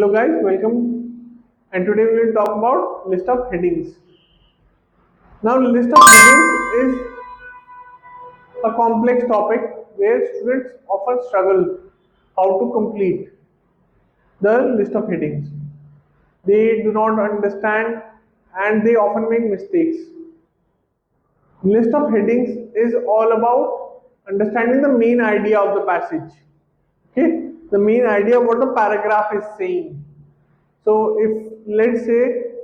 Hello guys, welcome, and today we will talk about list of headings. Now list of headings is a complex topic where students often struggle how to complete the list of headings. They do not understand and they often make mistakes. List of headings is all about understanding the main idea of the passage. Okay, the main idea of what the paragraph is saying. So if let's say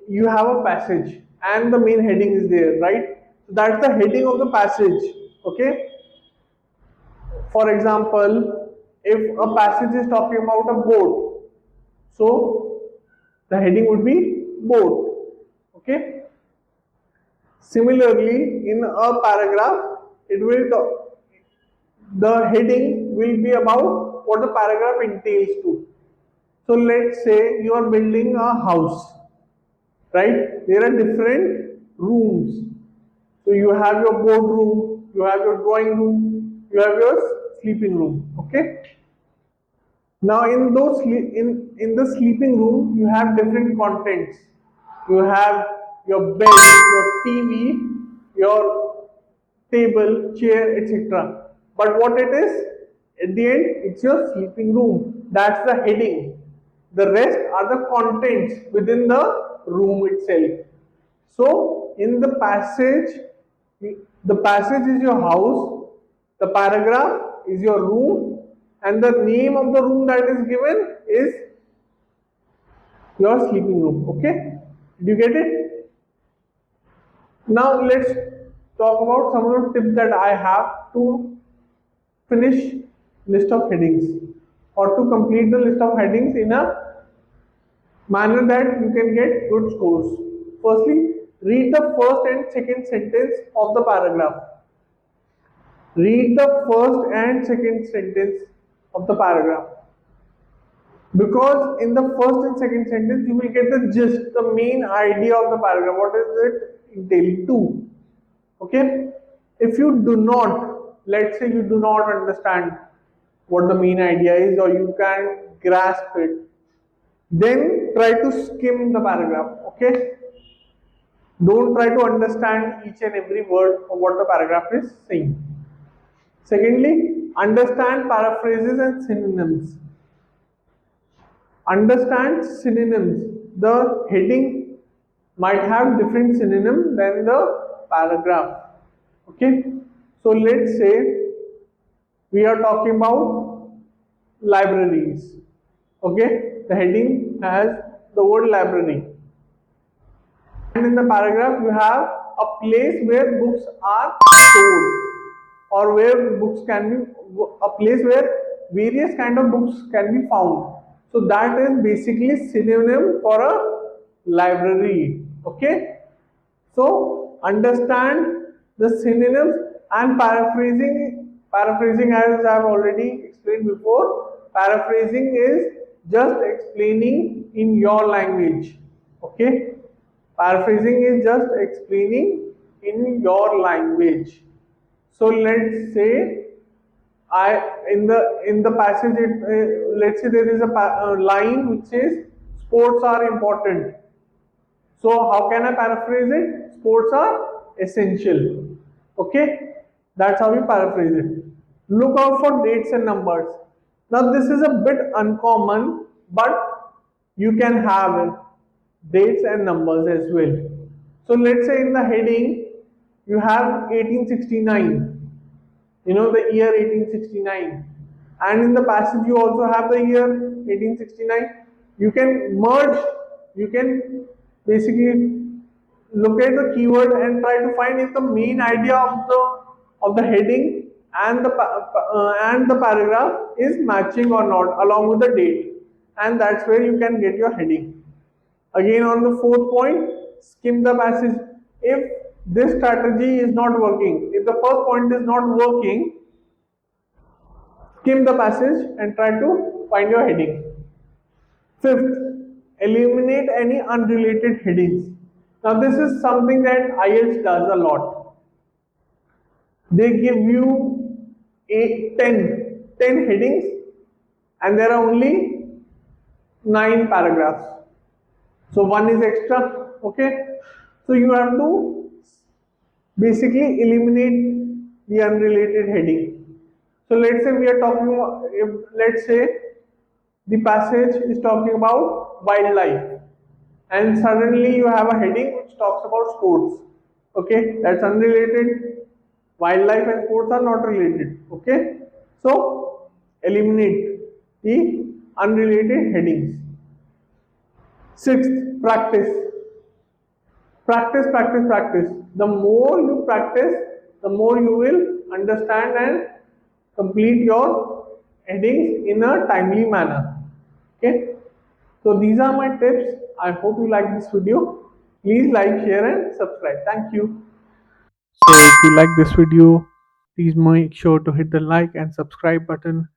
you have a passage and the main heading is there, right? So that's the heading of the passage. Okay. For example, if a passage is talking about a boat, so the heading would be boat. Okay. Similarly, in a paragraph, it will talk, the heading will be about what the paragraph entails to. So let's say you are building a house, right? There are different rooms. So you have your boardroom, you have your drawing room, you have your sleeping room. Okay. Now in the sleeping room you have different contents. You have your bed, your TV, your table, chair, etc. But what it is, at the end, it's your sleeping room. That's the heading. The rest are the contents within the room itself. So, in the passage is your house, the paragraph is your room, and the name of the room that is given is your sleeping room. Okay? Did you get it? Now let's talk about some of the tips that I have to finish list of headings or to complete the list of headings in a manner that you can get good scores. Firstly, read the first and second sentence of the paragraph. Read the first and second sentence of the paragraph. Because in the first and second sentence, you will get the gist, the main idea of the paragraph. What is it entailing to? Okay? If you do not, let's say you do not understand what the main idea is or you can grasp it, then try to skim the paragraph. Okay? Don't try to understand each and every word of what the paragraph is saying. Secondly, understand paraphrases and synonyms. Understand synonyms. The heading might have different synonym than the paragraph. Okay, so let's say we are talking about libraries. Okay, the heading has the word library, and in the paragraph you have a place where books are stored or where books can be, a place where various kind of books can be found. So that is basically synonym for a library. Okay, so understand the synonyms and paraphrasing as I have already explained before. Paraphrasing is just explaining in your language. Okay, paraphrasing is just explaining in your language. So let's say in the passage let's say there is a line which says sports are important. So how can I paraphrase it? Sports are essential. Okay, that's how we paraphrase it. Look out for dates and numbers. Now this is a bit uncommon, but you can have dates and numbers as well. So let's say in the heading you have 1869. You know the year 1869, and in the passage you also have the year 1869. You can merge, you can basically locate the keyword and try to find if the main idea of the heading and the paragraph is matching or not along with the date, and that's where you can get your heading. Again, on the fourth point, skim the passage. If this strategy is not working, if the first point is not working, skim the passage and try to find your heading. Fifth, eliminate any unrelated headings. Now, this is something that IELTS does a lot. They give you 10 headings, and there are only 9 paragraphs. So one is extra. Okay. So you have to basically eliminate the unrelated heading. So let's say we are talking about, if, let's say the passage is talking about wildlife, and suddenly you have a heading which talks about sports. Okay, that's unrelated. Wildlife and sports are not related. Okay, so eliminate the unrelated headings. Sixth, practice. Practice, practice, practice. The more you practice, the more you will understand and complete your headings in a timely manner. Okay, so these are my tips. I hope you like this video. Please like, share, and subscribe. Thank you. So if you like this video, please make sure to hit the like and subscribe button